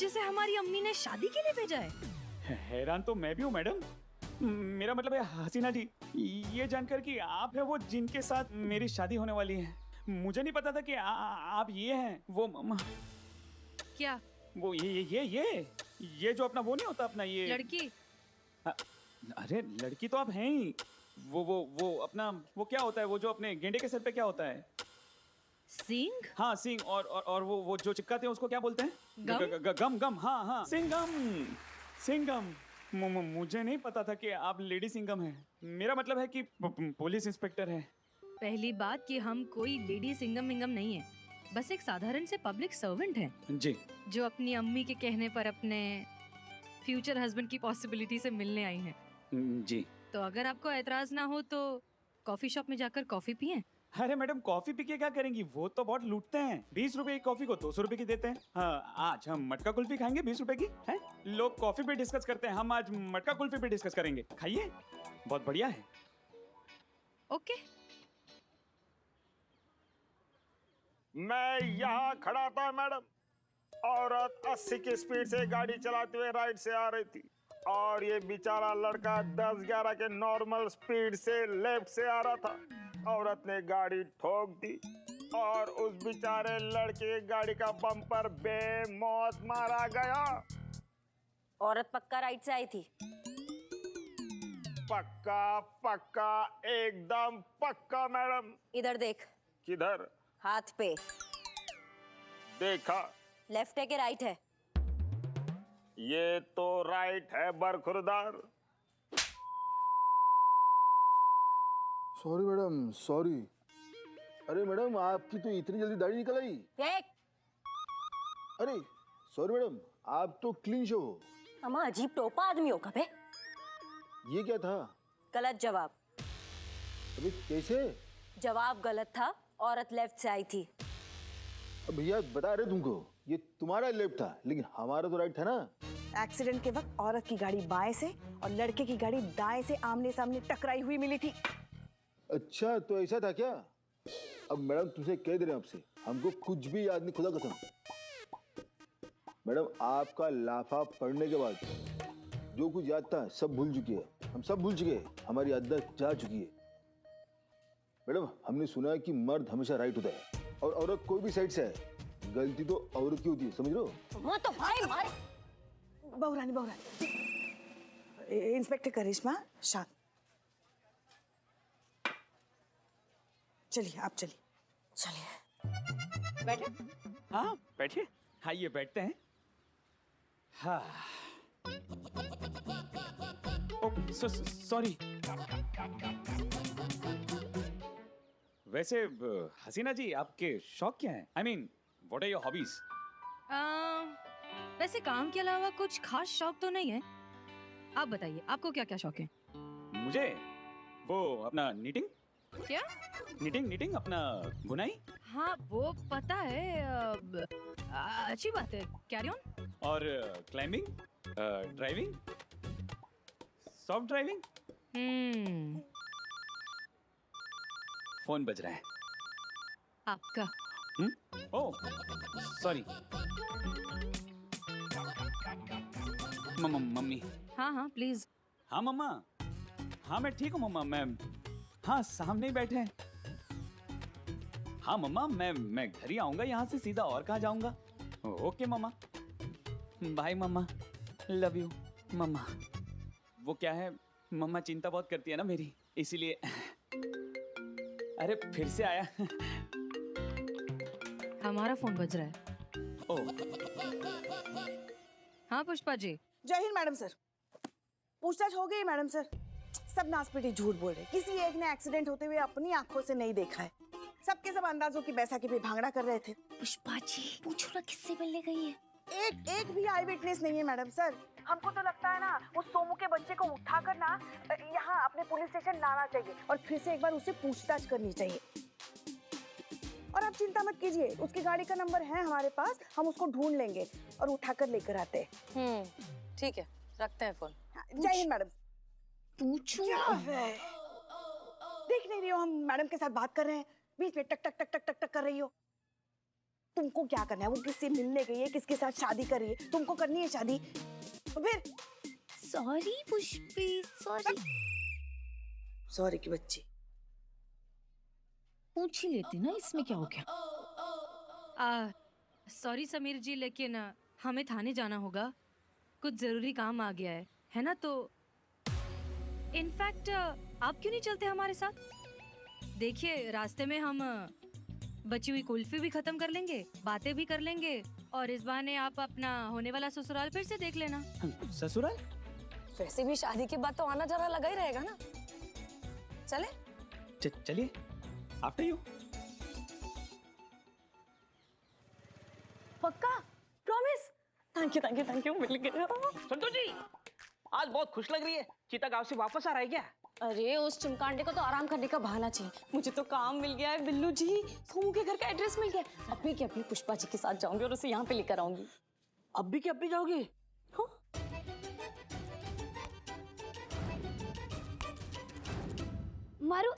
जिसे हमारी अम्मी ने शादी के लिए भेजा है। हैरान तो मैं भी हूँ मैडम। मेरा मतलब है हसीना जी, ये जानकर कि आप है वो जिनके साथ मेरी शादी होने वाली है। मुझे नहीं पता था कि आप ये हैं वो क्या? वो ये जो अपना वो नहीं होता अपना ये लड़की? अरे लड़की तो आप हैं ही। वो अपना वो क्या होता है वो जो अपने गेंडे के सर पे क्या होता है? सिंग? हाँ सिंग। और वो जो चिपकाते हैं उसको क्या बोलते हैं? गम? गम। हाँ सिंगम। मुझे नहीं पता था कि आप लेडी सिंगम हैं। मेरा मतलब है कि पुलिस इंस्पेक्टर है। पहली बात कि हम कोई लेडी सिंगम मिंगम नहीं है, बस एक साधारण से पब्लिक सर्वेंट हैं जी, जो अपनी अम्मी के कहने पर अपने फ्यूचर हस्बैंड की पॉसिबिलिटी से मिलने आई हैं। जी। तो अगर आपको एतराज ना हो तो कॉफी शॉप में जाकर कॉफी पिएं। अरे मैडम कॉफी पी के क्या करेंगी? वो तो बहुत लूटते हैं। 20 रुपए की कॉफी को 200 रुपए की देते हैं। हाँ, आज हम मटका कुल्फी खाएंगे 20 रुपए की है। लोग कॉफी पे डिस्कस करते हैं, हम आज मटका कुल्फी पे डिस्कस करेंगे। खाइए, बहुत बढ़िया है। ओके। मैं यहाँ खड़ा था मैडम, औरत 80 की स्पीड से गाड़ी चलाते हुए राइट से आ रही थी और ये बेचारा लड़का 10-11 के नॉर्मल स्पीड से लेफ्ट से आ रहा था। औरत ने गाड़ी ठोक दी और उस बेचारे लड़के गाड़ी का बम्पर बेमौत मारा गया। औरत पक्का राइट से आई थी? पक्का एकदम पक्का मैडम। इधर देख। किधर? हाथ पे। देखा। लेफ्ट है कि राइट है? ये तो राइट है बरखुरदार। Sorry madam, sorry. अरे मैडम आपकी तो इतनी जल्दी दाढ़ी निकल आई। देख। अरे सॉरी मैडम, आप तो क्लीन शो हो। अम्मा अजीब टोपा आदमी हो कबे। ये क्या था? गलत जवाब। अरे कैसे? जवाब गलत था। औरत लेफ्ट से आई थी। अब भैया बता रहे तुमको, ये तुम्हारा लेफ्ट था लेकिन हमारा तो राइट था ना। एक्सीडेंट के वक्त औरत की गाड़ी बाएं से और लड़के की गाड़ी दाएं से आमने सामने टकराई हुई मिली थी। अच्छा तो ऐसा था क्या? अब मैडम तुमसे कह दे रहे हैं आपसे, हमको कुछ भी याद नहीं, खुदा कसम। मैडम आपका लाफा पढ़ने के बाद जो कुछ याद था सब भूल चुकी है। हम सब भूल चुके हैं, हमारी आदत जा चुकी है। मैडम हमने सुना है कि मर्द हमेशा राइट होता है और औरत कोई भी साइड से है, गलती तो औरत की होती है, समझ रहे हो? वो तो भाई मारे। बहुरानी इंस्पेक्टर करिश्मा शांत। चलिए आप चलिए। चलिए बैठे। हाँ बैठिए। आइए बैठते हैं। हाँ सॉरी। वैसे हसीना जी आपके शौक क्या हैं? I mean, what are your hobbies? वैसे काम के अलावा कुछ खास शौक तो नहीं है। आप बताइए आपको क्या क्या शौक है? मुझे वो अपना नीटिंग क्या? नीटिंग अपना बुनाई हाँ वो पता है। अच्छी बात है, कैरी ऑन। और climbing, driving, soft driving. Phone बज रहा है। आपका? Oh sorry. मम्मी। हाँ प्लीज। हाँ मम्मा। हाँ मैं ठीक हूँ मम्मा। मैं हाँ सामने ही बैठे हैं। हाँ मम्मा मैं घर ही आऊंगा यहाँ से सीधा, और कहाँ जाऊंगा। Okay mamma, bye mamma, love you mamma. वो क्या है मम्मा चिंता बहुत करती है ना मेरी, इसीलिए। अरे फिर से आया। हमारा फोन बज रहा है। ओह हाँ पुष्पा जी। जय हिंद मैडम सर। पूछताछ हो गई मैडम सर। सब नासपीटी झूठ बोल रहे, किसी एक ने एक्सीडेंट होते हुए अपनी आंखों से नहीं देखा है। सबके सब अंदाजों की बैसाखी पे भांगड़ा कर रहे थे। पुष्पा जी पूछो ना किससे मिलने गई है। एक भी आई विटनेस नहीं है मैडम सर। हमको तो लगता है ना उस सोमू के बच्चे को उठाकर ना यहाँ अपने पुलिस स्टेशन लाना चाहिए और फिर से एक बार उससे पूछताछ करनी चाहिए। और आप चिंता मत कीजिए, उसकी गाड़ी का नंबर है हमारे पास, हम उसको ढूंढ लेंगे और उठाकर लेकर आते हैं। ठीक है रखते हैं फोन। जय हिंद मैडम। पूछो। क्या है? देख नहीं रही हो हम मैडम के साथ बात कर रहे हैं, बीच में टक टक टक टक टक टक कर रही हो। तुमको क्या करना है? वो किससे मिलने गई है, किसके साथ शादी कर रही है? तुमको करनी है शादी तो फिर सॉरी पुष्पी, सॉरी। सॉरी की बच्ची। पूछ ही लेती ना, इसमें क्या हो गया? सॉरी समीर जी, लेकिन हमें थाने जाना होगा, कुछ जरूरी काम आ गया है ना? तो इनफैक्ट आप क्यों नहीं चलते हमारे साथ? देखिए, रास्ते में हम बची हुई कुल्फी भी खत्म कर लेंगे, बातें भी कर लेंगे, और इस बहाने आप अपना होने वाला ससुराल फिर से देख लेना। ससुराल? वैसे भी शादी के बाद तो आना जाना लगा ही रहेगा ना। चले? चलिए, आफ्टर यू। पक्का? प्रॉमिस? थैंक यू, मिल गया। संतोष जी, आज बहुत खुश लग रही है। चीता गांव से वापस आ रहा है क्या? अरे उस चिमकांडे को तो आराम करने का बहाना चाहिए। मुझे तो काम मिल गया है बिल्लू जी, सोमू के घर का एड्रेस मिल गया है। अभी के अभी पुष्पा जी के साथ जाऊंगी और उसे यहाँ पे लेकर आऊंगी। अभी के अभी जाओगे? हाँ? मारू,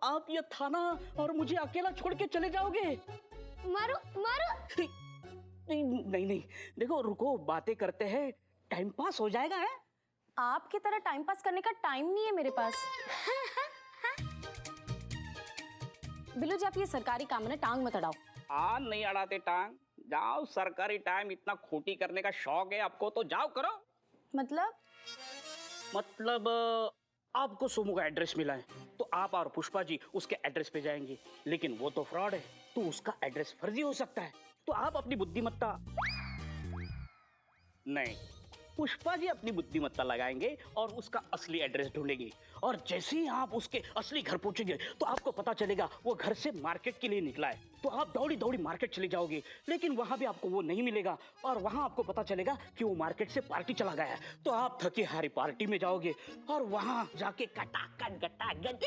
आप ये थाना और मुझे अकेला छोड़ के चले जाओगे? मारू, मारू। नहीं, देखो रुको, बातें करते हैं, टाइम पास हो जाएगा। है आपकी तरह टाइम पास करने का टाइम नहीं है मेरे पास। बिल्लू जी, आप ये सरकारी काम है ना, टांग मत अड़ाओ। नहीं अड़ाते टांग, जाओ। सरकारी टाइम इतना खोटी करने का शौक है आपको तो जाओ करो। मतलब आपको सोमू का एड्रेस मिला है तो आप और पुष्पा जी उसके एड्रेस पे जाएंगे, लेकिन वो तो फ्रॉड है तो उसका एड्रेस फर्जी हो सकता है। तो आप अपनी बुद्धिमत्ता नहीं, पुष्पा जी अपनी बुद्धिमत्ता लगाएंगे और उसका असली एड्रेस ढूंढेंगे, और जैसे ही आप उसके असली घर पहुंचेंगे तो आपको पता चलेगा वो घर से मार्केट के लिए निकला है। तो आप दौड़ी दौड़ी मार्केट चले जाओगे, लेकिन वहां भी आपको वो नहीं मिलेगा, और वहां आपको पता चलेगा कि वो मार्केट से पार्टी चला गया है। तो आप थकी हारी पार्टी में जाओगे और वहां जाके कटाकट गटागट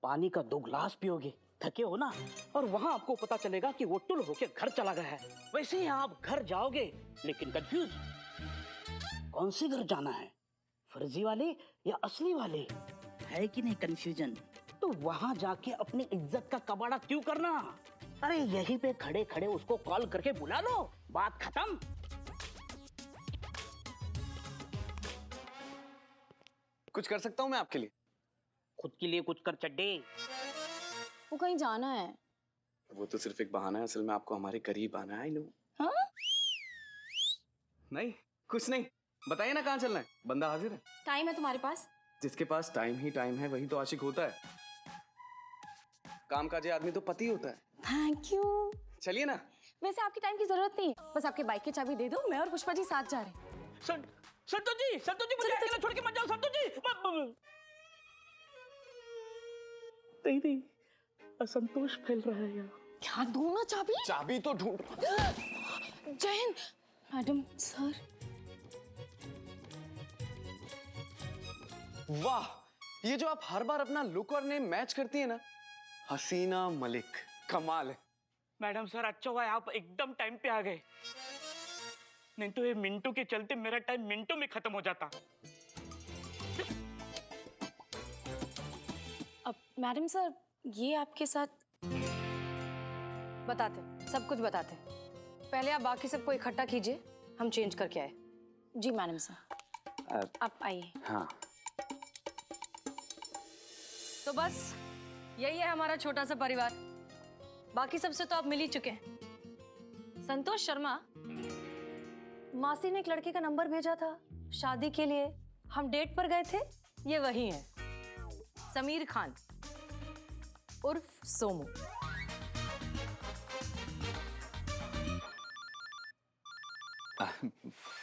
पानी का 2 गिलास पियोगे, थके हो ना, और वहां आपको पता चलेगा कि वो टुल होके घर चला गया है। वैसे ही आप घर जाओगे, लेकिन कंफ्यूज, कौन से घर जाना है, फर्जी वाले या असली वाले, है कि नहीं कंफ्यूजन? तो वहां जाके अपनी इज्जत का कबाड़ा क्यों करना? अरे यहीं पे खड़े खड़े उसको कॉल करके बुला लो, बात खत्म। कुछ कर सकता हूँ मैं आपके लिए? खुद के लिए कुछ कर चड्डे। वो कहीं जाना है। वो तो सिर्फ एक बहाना है, असल में आपको हमारे करीब आना है। I know. हाँ? नहीं, कुछ नहीं, बताइए ना कहाँ चलना है, बंदा हाजिर है। टाइम है तुम्हारे पास? जिसके पास टाइम ही टाइम है वही तो आशिक होता है। कामकाजी आदमी तो पति होता है। Thank you. चलिए ना। वैसे आपकी टाइम की जरूरत नहीं है, बस आपके बाइक की चाबी दे दो, मैं और पुष्पा जी साथ जा रहे हैं। संतोष जी मुझे अकेला छोड़ के मत जाओ संतोष जी। नहीं, असंतोष फैल रहा है यहाँ। क्या दो ना चाबी? चाबी तो ढूंढ। Jain madam sir. वाह, ये जो आप हर बार अपना लुक और नेम मैच करती है ना, हसीना मलिक, कमाल है। मैडम सर, अच्छा हुआ आप एकदम टाइम पे आ गए, नहीं तो ये मिंटू के चलते मेरा टाइम मिनटों में खत्म हो जाता। अब मैडम सर, ये आपके साथ बताते, सब कुछ बताते। पहले आप बाकी सबको इकट्ठा कीजिए, हम चेंज करके आए। जी मैडम सर, आप आइए। हाँ, तो बस यही है हमारा छोटा सा परिवार। बाकी सबसे तो आप मिल ही चुके हैं। संतोष शर्मा, मासी ने एक लड़के का नंबर भेजा था शादी के लिए, हम डेट पर गए थे, ये वही है, समीर खान उर्फ सोमू।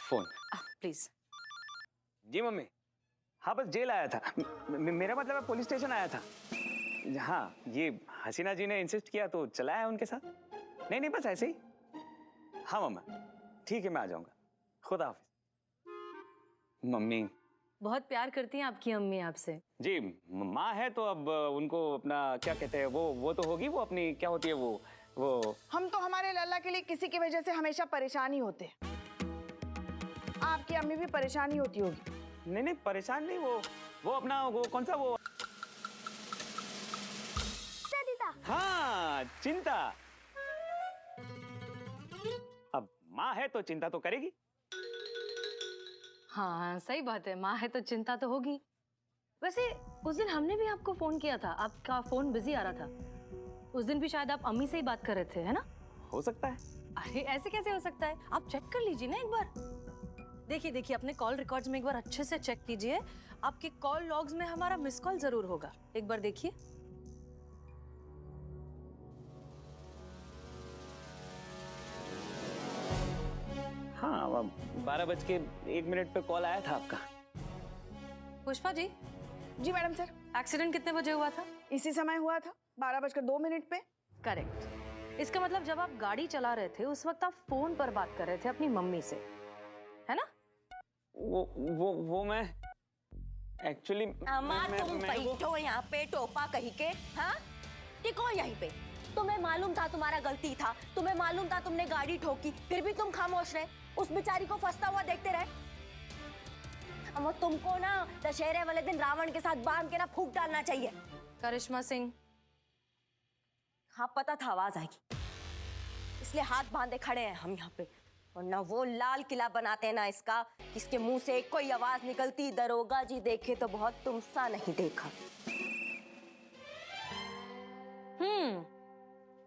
फोन। प्लीज। जी मम्मी, हाँ बस जेल आया था, मेरा मतलब है पुलिस स्टेशन आया था। हाँ, ये हसीना जी ने इंसिस्ट किया तो चला आया उनके साथ। नहीं बस ऐसे ही। हाँ मम्मा, ठीक है, मैं आ जाऊंगा। खुदा हाफिज। मम्मी बहुत प्यार करती हैं आपकी अम्मी आपसे। जी, माँ है तो अब उनको अपना क्या कहते हैं, वो तो होगी, वो अपनी क्या होती है वो हम तो हमारे लल्ला के लिए किसी की वजह से हमेशा परेशान ही होते हैं। आपकी अम्मी भी परेशान ही होती होगी। नहीं परेशान नहीं, वो अपना वो कौन सा वो, हाँ चिंता। अब माँ है तो चिंता तो करेगी। हाँ सही बात है, माँ है तो चिंता तो होगी। वैसे उस दिन हमने भी आपको फोन किया था, आपका फोन बिजी आ रहा था। उस दिन भी शायद आप अम्मी से ही बात कर रहे थे, है ना? हो सकता है। अरे ऐसे कैसे हो सकता है, आप चेक कर लीजिए ना एक बार। देखिए देखिए, अपने कॉल रिकॉर्ड्स में एक बार अच्छे से चेक कीजिए। आपके कॉल लॉग्स में हमारा मिस कॉल जरूर होगा, एक बार देखिए। हाँ, 12:01 पे कॉल आया था आपका। पुष्पा जी, जी मैडम सर, एक्सीडेंट कितने बजे हुआ था? इसी समय हुआ था 12:02 पे। करेक्ट। इसका मतलब जब आप गाड़ी चला रहे थे उस वक्त आप फोन पर बात कर रहे थे अपनी मम्मी से, है ना? वो मैं एक्चुअली अम्मा तुम बैठो यहाँ पे टोपा कहीं के, हाँ? टिको यहीं पे। तुम्हें मालूम था तुम्हारा गलती था, तुम्हें मालूम था तुमने गाड़ी ठोकी, फिर भी तुम खामोश रहे, उस बेचारी को फंसता हुआ देखते रहे। अम्मा तुमको ना दशहरे वाले दिन रावण के साथ बांध के ना फूंक डालना चाहिए। करिश्मा सिंह, हाँ पता था आवाज आएगी, इसलिए हाथ बांधे खड़े हैं हम यहाँ पे। और ना वो लाल किला बनाते हैं ना इसका, किसके मुंह से कोई आवाज निकलती दरोगा जी देखे तो बहुत तुमसा नहीं देखा।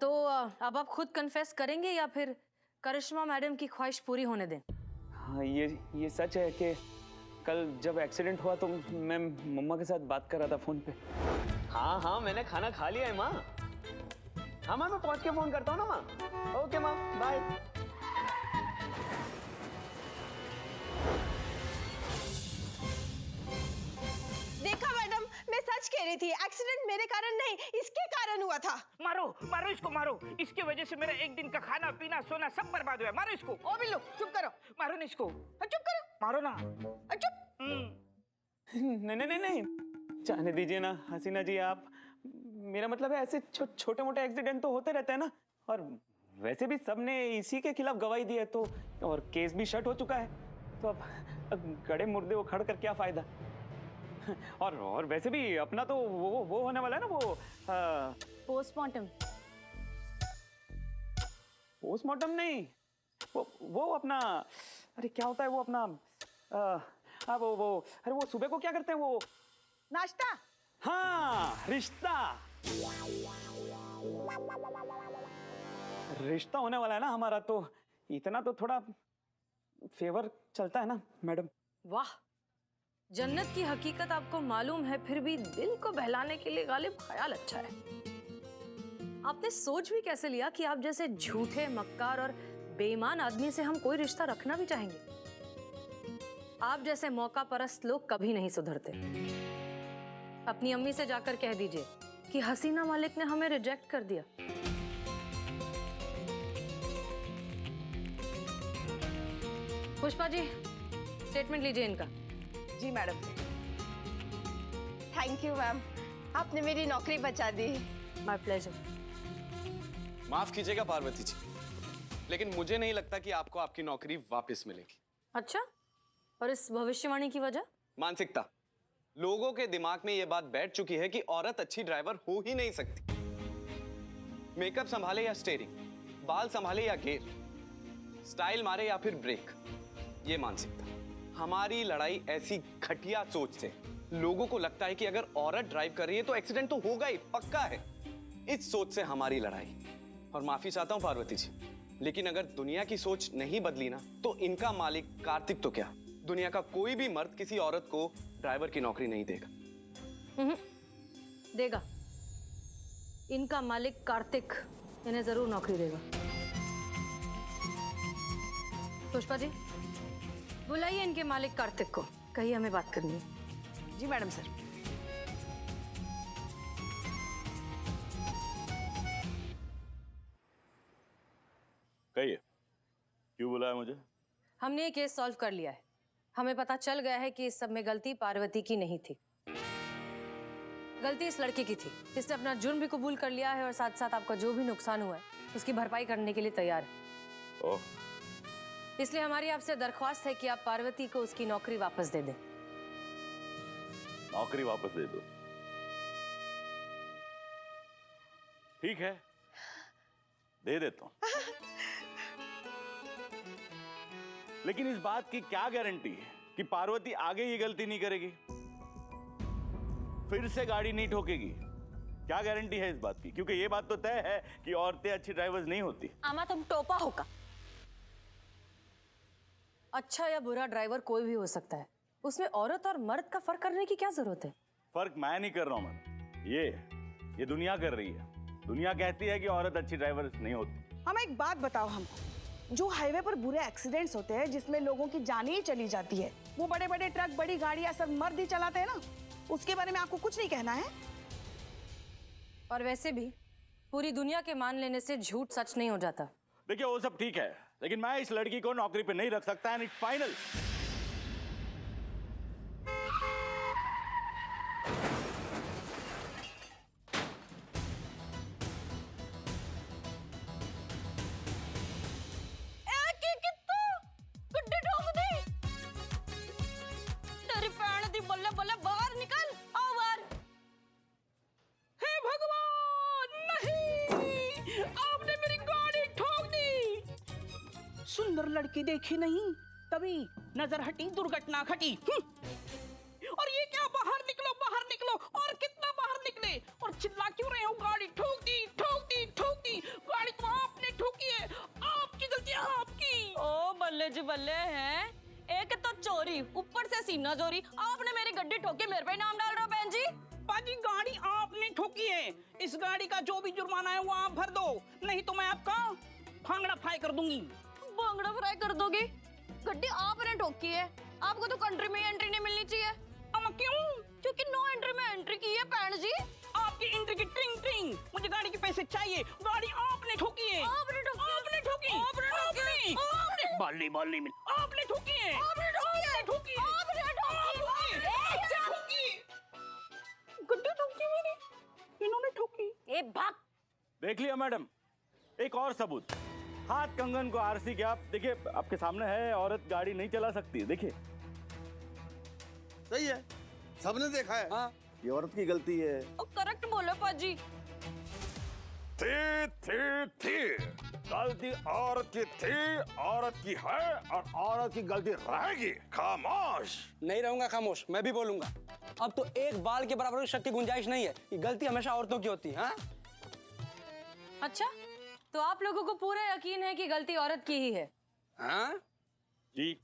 तो अब आप खुद कन्फेस करेंगे या फिर करिश्मा मैडम की ख्वाहिश पूरी होने दें? हाँ, ये सच है कि कल जब एक्सीडेंट हुआ तो मैं मम्मा के साथ बात कर रहा था फोन पे। हाँ, मैंने खाना खा लिया है माँ। हाँ माँ, मैं पहुंच के फोन करता हूँ ना माँ। ओके माँ, बाय। देखा मैडम, मैं सच कह रही थी, एक्सीडेंट मेरे कारण नहीं, इसके कारण हुआ था। मारो मारो इसको, मारो। इसकी वजह से मेरा एक दिन का खाना पीना सोना सब बर्बाद हुआ। मारो इसको। ओ बिल्लू चुप करो, मारो ना इसको। चुप करो, मारो ना। चुप। नहीं, जाने दीजिए ना हसीना जी। आप, मेरा मतलब है ऐसे छोटे मोटे एक्सीडेंट तो होते रहते हैं ना। और वैसे भी सबने इसी के खिलाफ गवाही दी है, तो और केस भी शट हो चुका है। तो अब गड़े मुर्दे उखड़ कर क्या फायदा। और वैसे भी अपना तो वो होने वाला है ना, वो पोस्टमार्टम। पोस्टमार्टम नहीं, वो अपना, अरे क्या होता है वो अपना, अरे वो सुबह को क्या करते हैं वो? नाश्ता। हाँ, रिश्ता होने वाला है ना हमारा, तो इतना तो थोड़ा फेवर चलता है ना मैडम। वाह, जन्नत की हकीकत आपको मालूम है, फिर भी दिल को बहलाने के लिए गालिब ख्याल अच्छा है। आपने सोच भी कैसे लिया कि आप जैसे झूठे, मक्कार और बेईमान आदमी से हम कोई रिश्ता रखना भी चाहेंगे? आप जैसे मौका परस्त लोग कभी नहीं सुधरते। अपनी अम्मी से जाकर कह दीजिए कि हसीना मलिक ने हमें रिजेक्ट कर दिया। पुष्पा जी, स्टेटमेंट लीजिए इनका। जी मैडम। थैंक यू मैम, आपने मेरी नौकरी बचा दी। My pleasure. माफ कीजिएगा पार्वती जी, लेकिन मुझे नहीं लगता कि आपको आपकी नौकरी वापस मिलेगी। अच्छा, और इस भविष्यवाणी की वजह? मानसिकता। लोगों के दिमाग में यह बात बैठ चुकी है कि औरत अच्छी ड्राइवर हो ही नहीं सकती। मेकअप संभाले या स्टीयरिंग, बाल संभाले या गियर, स्टाइल मारे या फिर ब्रेक, ये मानसिकता। हमारी लड़ाई ऐसी घटिया सोच से, लोगों को लगता है कि अगर औरत ड्राइव कर रही है तो एक्सीडेंट तो होगा ही, पक्का है। इस सोच से हमारी लड़ाई। और माफी चाहता हूं पार्वती जी, लेकिन अगर दुनिया की सोच नहीं बदली ना, तो इनका मालिक कार्तिक तो क्या, दुनिया का कोई भी मर्द किसी औरत को ड्राइवर की नौकरी नहीं देगा। देगा। इनका मालिक कार्तिक इन्हें जरूर नौकरी देगा। पुष्पा जी, बुलाइए इनके मालिक कार्तिक को, कहिए हमें बात करनी है। जी मैडम सर। कहिए, क्यों बुलाया मुझे? हमने ये केस सॉल्व कर लिया है। हमें पता चल गया है कि इस सब में गलती पार्वती की नहीं थी, गलती इस लड़के की थी। इसने अपना जुर्म भी कबूल कर लिया है और साथ साथ आपका जो भी नुकसान हुआ है उसकी भरपाई करने के लिए तैयार है। ओह, इसलिए हमारी आपसे दरख्वास्त है कि आप पार्वती को उसकी नौकरी वापस दे दें। नौकरी वापस दे दो। ठीक है, दे देता हूं। लेकिन इस बात की क्या गारंटी है कि पार्वती आगे ये गलती नहीं करेगी, फिर से गाड़ी नहीं ठोकेगी? क्या गारंटी है इस बात की? क्योंकि ये बात तो तय है कि औरतें अच्छी ड्राइवर्स नहीं होती। आमा तुम टोपा होगा। अच्छा या बुरा ड्राइवर कोई भी हो सकता है, उसमें औरत और मर्द का फर्क करने की क्या जरूरत है? फर्क मैं नहीं कर रहा हूं मैम, ये दुनिया कर रही है। दुनिया कहती है कि औरत अच्छी ड्राइवर नहीं होती। हम एक बात बताओ हमको, जो हाईवे पर बुरे एक्सीडेंट्स होते हैं जिसमें लोगों की जानें ही चली जाती है, वो बड़े बड़े ट्रक, बड़ी गाड़ियां सब मर्द ही चलाते हैं ना, उसके बारे में आपको कुछ नहीं कहना है? और वैसे भी पूरी दुनिया के मान लेने से झूठ सच नहीं हो जाता। देखिए वो सब ठीक है, लेकिन मैं इस लड़की को नौकरी पे नहीं रख सकता, एंड इट्स फाइनल। सुंदर लड़की देखी नहीं, तभी नजर हटी, दुर्घटना घटी। और ये क्या, बाहर निकलो बाहर निकलो, और कितना बाहर निकले, और चिल्ला क्यों रहे हो? गाड़ी ठोक दी ठोक दी ठोक दी, गाड़ी तो आपने ठोकी है, आपकी गलती है, आपकी। ओ बल्ले जी बल्ले हैं, एक तो चोरी, ऊपर से सीना चोरी। आपने मेरी गड्डी ठोकी, मेरे पे नाम डाल रहे हो बहन जी? बाजी गाड़ी आपने ठोकी है, इस गाड़ी का जो भी जुर्माना है वो आप भर दो, नहीं तो मैं आपका फांगड़ा फ्राई कर दूंगी। भांगड़ा फ्राई कर दोगे? गड्डी आपने ठोकी है, आपको तो कंट्री में एंट्री नहीं मिलनी चाहिए। अम्मा क्यों? क्योंकि नो एंट्री में एंट्री की है बहन जी। आपकी एंट्री की ट्रिंग ट्रिंग, मुझे गाड़ी के पैसे चाहिए। गाड़ी आपने ठोकी है, आपने ठोकी, आपने ठोकी, आपने ठोकी, आपने बाली बाली मिल, आपने ठोकी है, आपने ठोकी, आपने ठोकी, आपने ठोकी, गड्डी ठोकी मेरी, इन्होंने ठोकी। ए भाग। देख लिया मैडम, एक और सबूत, हाथ कंगन को आरसी के। आप देखिए, आपके सामने है, औरत गाड़ी नहीं चला सकती। देखिए सही है, सबने देखा है। हाँ। ये औरत की गलती है। करेक्ट बोलो पाजी। थी गलती औरत की थी, औरत की है, और औरत की गलती रहेगी। खामोश। नहीं रहूंगा खामोश, मैं भी बोलूंगा। अब तो एक बाल के बराबर शक की गुंजाइश नहीं है कि गलती हमेशा औरतों की होती है। हाँ? अच्छा, तो आप लोगों को पूरा यकीन है कि गलती औरत की ही है? हाँ? जी।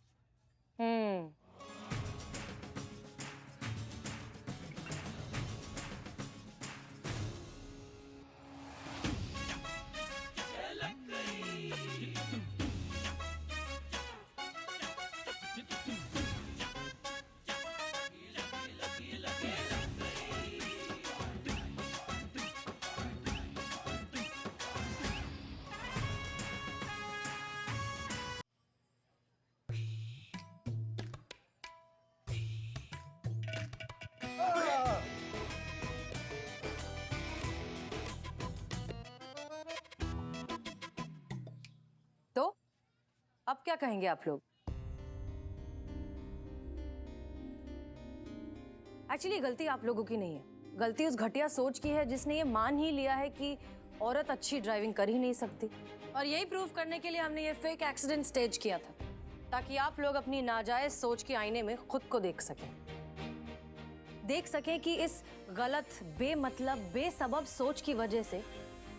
तो अब क्या कहेंगे आप लोग? एक्चुअली गलती आप लोगों की नहीं है, गलती उस घटिया सोच की है जिसने ये मान ही लिया है कि औरत अच्छी ड्राइविंग कर ही नहीं सकती। और यही प्रूव करने के लिए हमने ये फेक एक्सीडेंट स्टेज किया था, ताकि आप लोग अपनी नाजायज सोच के आईने में खुद को देख सकें कि इस गलत, बेमतलब, बेसबब सोच की वजह से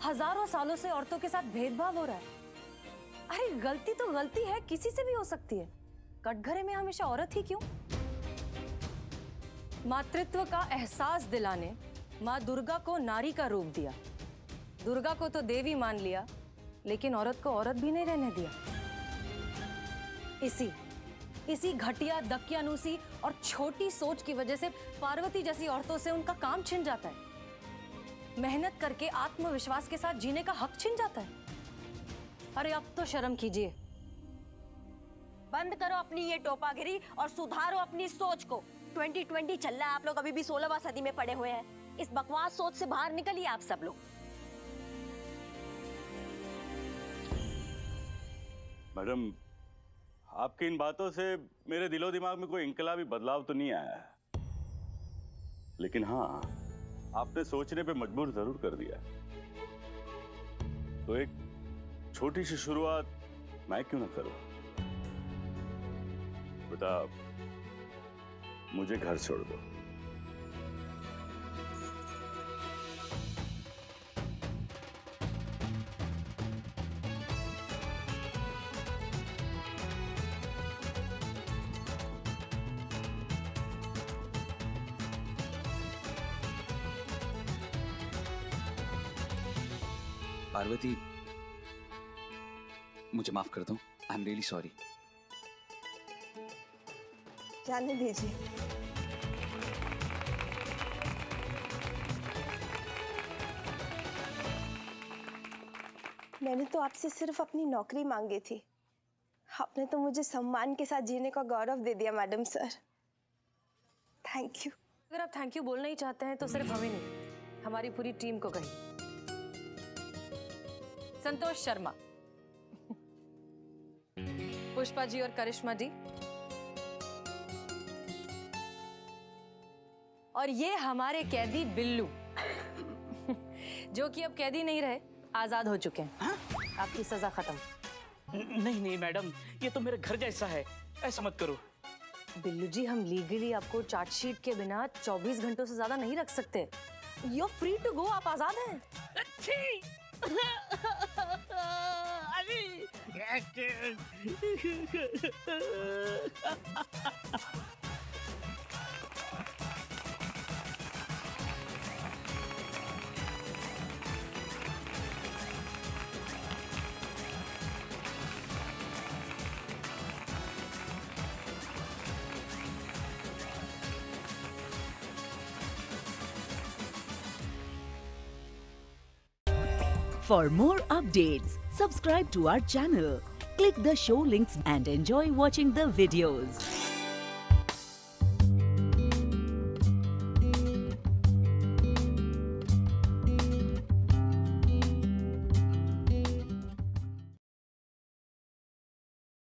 हजारों सालों से औरतों के साथ भेदभाव हो रहा है। अरे गलती तो गलती है, किसी से भी हो सकती है, कटघरे में हमेशा औरत ही क्यों? मातृत्व का एहसास दिलाने माँ दुर्गा को नारी का रूप दिया। दुर्गा को तो देवी मान लिया, लेकिन औरत को औरत भी नहीं रहने दिया। इसी घटिया, दकियानूसी और छोटी सोच की वजह से पार्वती जैसी औरतों से उनका काम छिन जाता है, मेहनत करके आत्मविश्वास के साथ जीने का हक छिन जाता है। अरे अब तो शर्म कीजिए। बंद करो अपनी ये टोपागिरी और सुधारो अपनी सोच को। 2020 चल रहा है, आप लोग अभी भी 16वीं सदी में पड़े हुए हैं। इस बकवास सोच से बाहर निकलिए आप सब लोग। मैडम, आपकी इन बातों से मेरे दिलो दिमाग में कोई इंकलाबी बदलाव तो नहीं आया है, लेकिन हाँ, आपने सोचने पे मजबूर जरूर कर दिया। तो एक छोटी सी शुरुआत मैं क्यों ना करूं? बेटा, मुझे घर छोड़ दो। पार्वती, मुझे माफ कर दो। I am really sorry. जाने दीजिए। मैंने तो आपसे सिर्फ अपनी नौकरी मांगी थी। आपने तो मुझे सम्मान के साथ जीने का गौरव दे दिया मैडम सर। Thank you. अगर आप थैंक यू बोलना ही चाहते हैं तो सिर्फ हमें नहीं, हमारी पूरी टीम को कहिए। संतोष शर्मा, पुष्पा जी और करिश्मा जी, और ये हमारे कैदी बिल्लू जो कि अब कैदी नहीं रहे, आजाद हो चुके हैं। हाँ? आपकी सजा खत्म। नहीं नहीं मैडम, ये तो मेरे घर जैसा है, ऐसा मत करो। बिल्लू जी, हम लीगली आपको चार्जशीट के बिना 24 घंटों से ज्यादा नहीं रख सकते। You are free to go, आप आजाद हैं। For more updates, subscribe to our channel, click the show links and enjoy watching the videos.